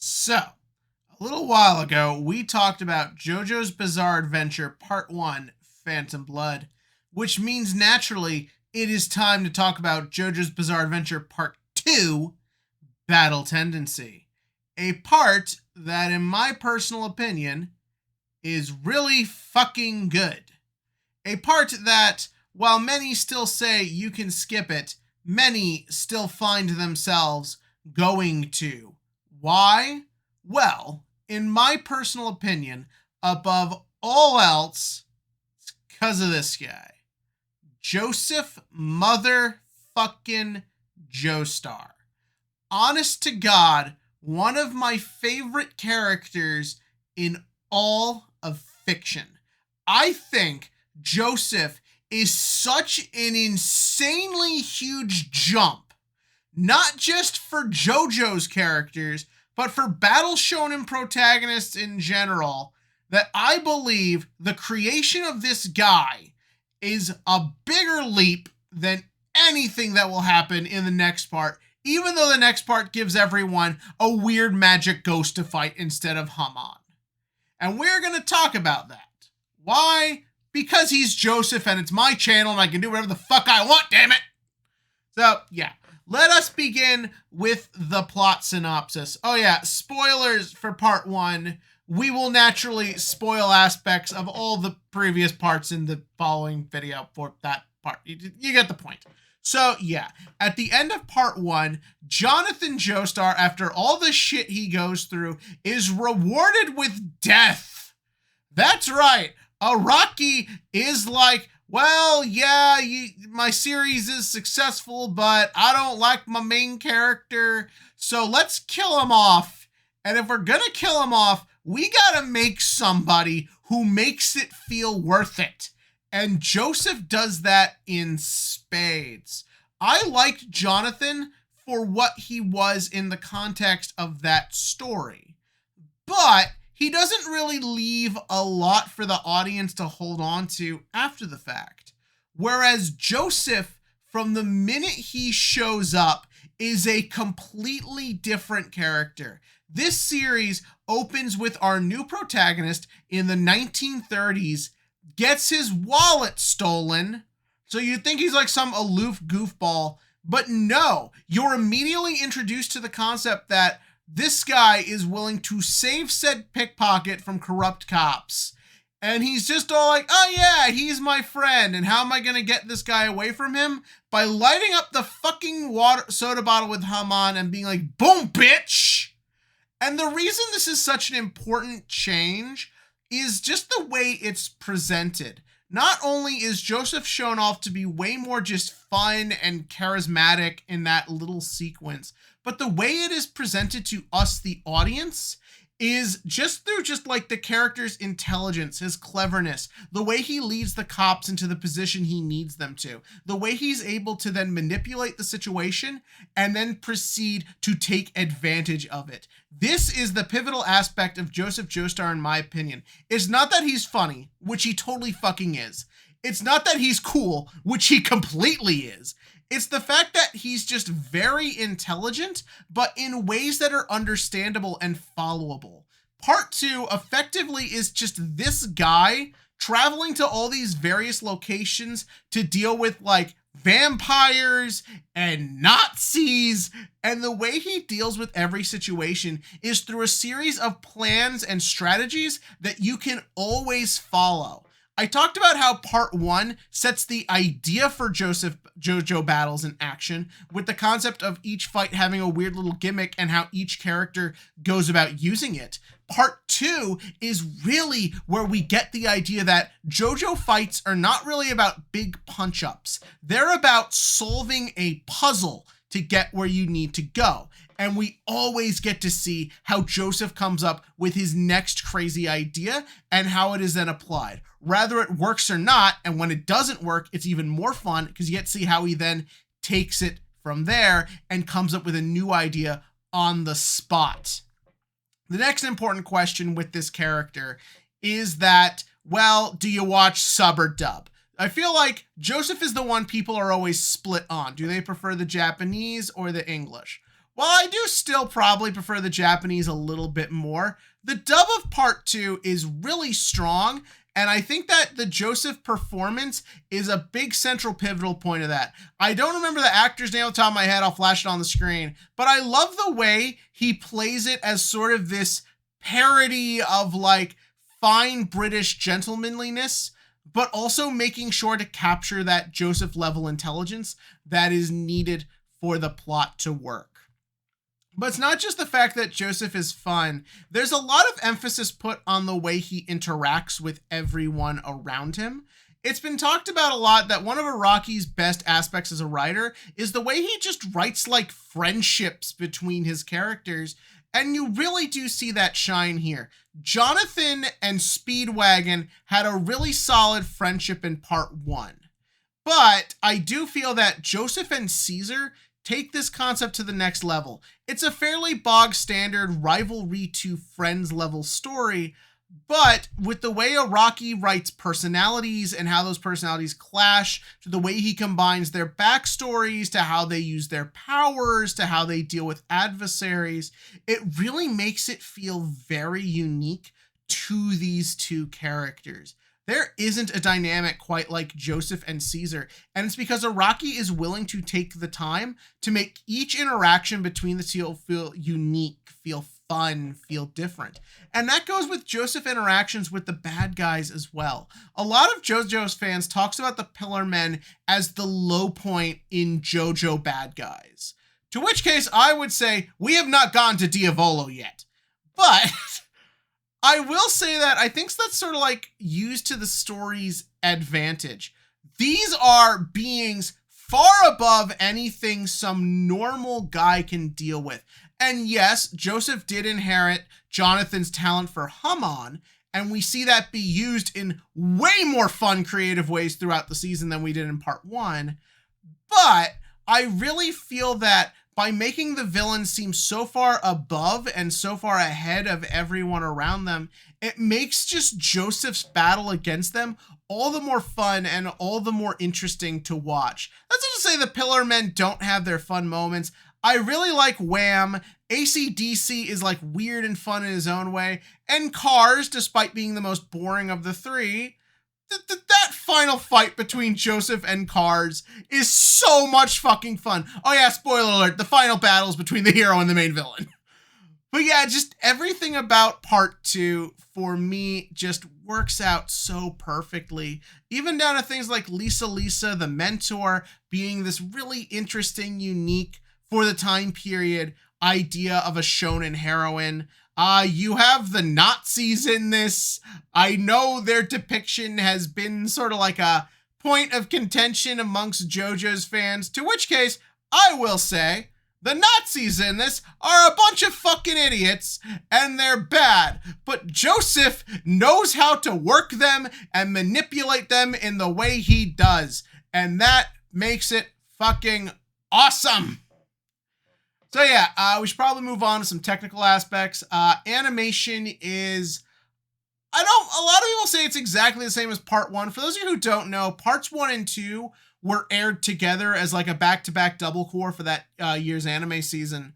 So, a little while ago, we talked about JoJo's Bizarre Adventure Part 1, Phantom Blood, which means naturally it is time to talk about JoJo's Bizarre Adventure Part 2, Battle Tendency. A part that, in my personal opinion, is really fucking good. A part that, while many still say you can skip it, many still find themselves going to. Why? Well, in my personal opinion, above all else, it's because of this guy. Joseph motherfucking Joestar. Honest to God, one of my favorite characters in all of fiction. I think Joseph is such an insanely huge jump, not just for JoJo's characters, but for Battle Shonen protagonists in general, that I believe the creation of this guy is a bigger leap than anything that will happen in the next part, even though the next part gives everyone a weird magic ghost to fight instead of Haman. And we're going to talk about that. Why? Because he's Joseph and it's my channel and I can do whatever the fuck I want, damn it! So, yeah. Let us begin with the plot synopsis. Oh yeah, spoilers for part 1. We will naturally spoil aspects of all the previous parts in the following video for that part. You get the point. So yeah, at the end of part 1, Jonathan Joestar, after all the shit he goes through, is rewarded with death. That's right. Araki is like, well, yeah, my series is successful, but I don't like my main character, so let's kill him off. And if we're gonna kill him off, we gotta make somebody who makes it feel worth it. And Joseph does that in spades. I liked Jonathan for what he was in the context of that story, but he doesn't really leave a lot for the audience to hold on to after the fact. Whereas Joseph, from the minute he shows up, is a completely different character. This series opens with our new protagonist in the 1930s, gets his wallet stolen. So you'd think he's like some aloof goofball, but no, you're immediately introduced to the concept that this guy is willing to save said pickpocket from corrupt cops. And he's just all like, oh yeah, he's my friend. And how am I going to get this guy away from him? By lighting up the fucking soda bottle with Haman and being like, boom, bitch. And the reason this is such an important change is just the way it's presented. Not only is Joseph shown off to be way more just fun and charismatic in that little sequence, but the way it is presented to us, the audience, is just through just like the character's intelligence, his cleverness, the way he leads the cops into the position he needs them to, the way he's able to then manipulate the situation and then proceed to take advantage of it. This is the pivotal aspect of Joseph Joestar, in my opinion. It's not that he's funny, which he totally fucking is. It's not that he's cool, which he completely is. It's the fact that he's just very intelligent, but in ways that are understandable and followable. Part 2 effectively is just this guy traveling to all these various locations to deal with like vampires and Nazis, and the way he deals with every situation is through a series of plans and strategies that you can always follow. I talked about how part 1 sets the idea for JoJo battles in action, with the concept of each fight having a weird little gimmick and how each character goes about using it. Part 2 is really where we get the idea that JoJo fights are not really about big punch-ups. They're about solving a puzzle to get where you need to go. And we always get to see how Joseph comes up with his next crazy idea and how it is then applied. Whether it works or not, and when it doesn't work, it's even more fun because you get to see how he then takes it from there and comes up with a new idea on the spot. The next important question with this character is that, well, do you watch sub or dub? I feel like Joseph is the one people are always split on. Do they prefer the Japanese or the English? While I do still probably prefer the Japanese a little bit more, the dub of part 2 is really strong, and I think that the Joseph performance is a big central pivotal point of that. I don't remember the actor's name off the top of my head, I'll flash it on the screen, but I love the way he plays it as sort of this parody of like fine British gentlemanliness, but also making sure to capture that Joseph level intelligence that is needed for the plot to work. But it's not just the fact that Joseph is fun. There's a lot of emphasis put on the way he interacts with everyone around him. It's been talked about a lot that one of Araki's best aspects as a writer is the way he just writes like friendships between his characters. And you really do see that shine here. Jonathan and Speedwagon had a really solid friendship in part 1. But I do feel that Joseph and Caesar take this concept to the next level. It's a fairly bog standard rivalry to friends level story, but with the way Araki writes personalities and how those personalities clash, to the way he combines their backstories, to how they use their powers, to how they deal with adversaries, it really makes it feel very unique to these two characters. There isn't a dynamic quite like Joseph and Caesar, and it's because Araki is willing to take the time to make each interaction between the two feel unique, feel fun, feel different. And that goes with Joseph interactions with the bad guys as well. A lot of JoJo's fans talks about the Pillar Men as the low point in JoJo bad guys. To which case I would say we have not gone to Diavolo yet. But I will say that I think that's sort of like used to the story's advantage. These are beings far above anything some normal guy can deal with. And yes, Joseph did inherit Jonathan's talent for hum-on, and we see that be used in way more fun, creative ways throughout the season than we did in part 1. But I really feel that by making the villains seem so far above and so far ahead of everyone around them, it makes just Joseph's battle against them all the more fun and all the more interesting to watch. That's not to say the Pillar Men don't have their fun moments. I really like Wham. AC/DC is like weird and fun in his own way. And Cars, despite being the most boring of the three, that final fight between Joseph and Cars is so much fucking fun. Oh yeah, spoiler alert, the final battles between the hero and the main villain. But yeah, just everything about part 2 for me just works out so perfectly. Even down to things like Lisa the mentor being this really interesting, unique, for the time period, idea of a shonen heroine. You have the Nazis in this. I know their depiction has been sort of like a point of contention amongst JoJo's fans, to which case, I will say, the Nazis in this are a bunch of fucking idiots, and they're bad, but Joseph knows how to work them and manipulate them in the way he does, and that makes it fucking awesome. So yeah, we should probably move on to some technical aspects. Animation is, a lot of people say it's exactly the same as part 1. For those of you who don't know, parts 1 and 2 were aired together as like a back-to-back double core for that year's anime season.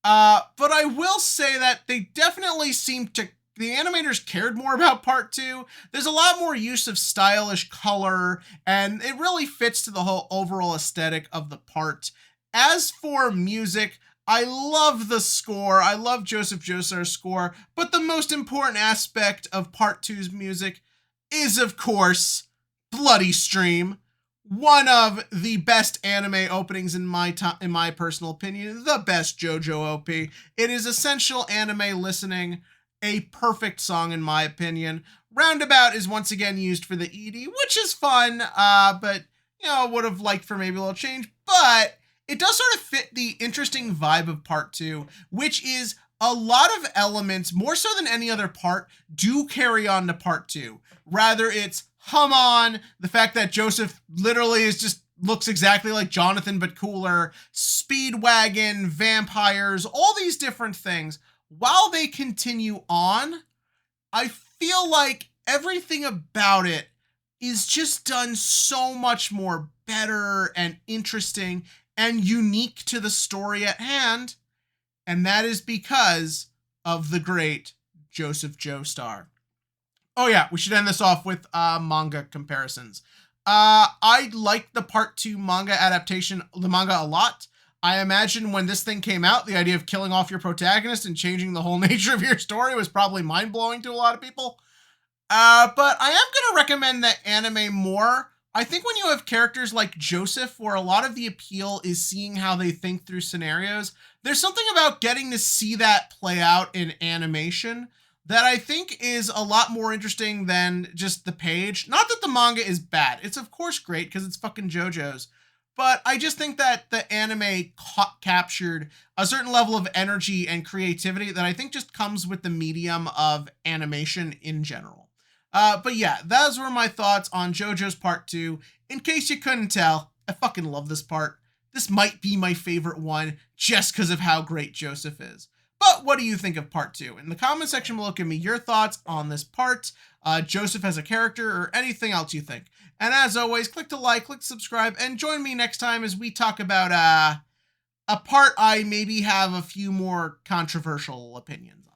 But I will say that they definitely seem to, the animators cared more about part 2. There's a lot more use of stylish color, and it really fits to the whole overall aesthetic of the part. As for music, I love the score. I love Joseph Joestar's score, but the most important aspect of part 2's music is, of course, Bloody Stream. One of the best anime openings in my personal opinion, the best JoJo OP. It is essential anime listening, a perfect song in my opinion. Roundabout is once again used for the ED, which is fun, but would have liked for maybe a little change, but it does sort of fit the interesting vibe of part 2, which is a lot of elements, more so than any other part, do carry on to part 2. Rather, it's hum-on, the fact that Joseph literally looks exactly like Jonathan but cooler, Speedwagon, vampires, all these different things. While they continue on, I feel like everything about it is just done so much more better and interesting and unique to the story at hand, And that is because of the great Joseph Joestar. Oh yeah, we should end this off with manga comparisons. I like the part 2 manga adaptation, the manga, a lot. I imagine when this thing came out, the idea of killing off your protagonist and changing the whole nature of your story was probably mind-blowing to a lot of people. But I am going to recommend the anime more. I think when you have characters like Joseph, where a lot of the appeal is seeing how they think through scenarios, there's something about getting to see that play out in animation that I think is a lot more interesting than just the page. Not that the manga is bad. It's of course great because it's fucking JoJo's. But I just think that the anime captured a certain level of energy and creativity that I think just comes with the medium of animation in general. But yeah, those were my thoughts on JoJo's Part 2. In case you couldn't tell, I fucking love this part. This might be my favorite one just because of how great Joseph is. But what do you think of Part 2? In the comment section below, give me your thoughts on this part, Joseph as a character, or anything else you think. And as always, click to like, click to subscribe, and join me next time as we talk about a part I maybe have a few more controversial opinions on.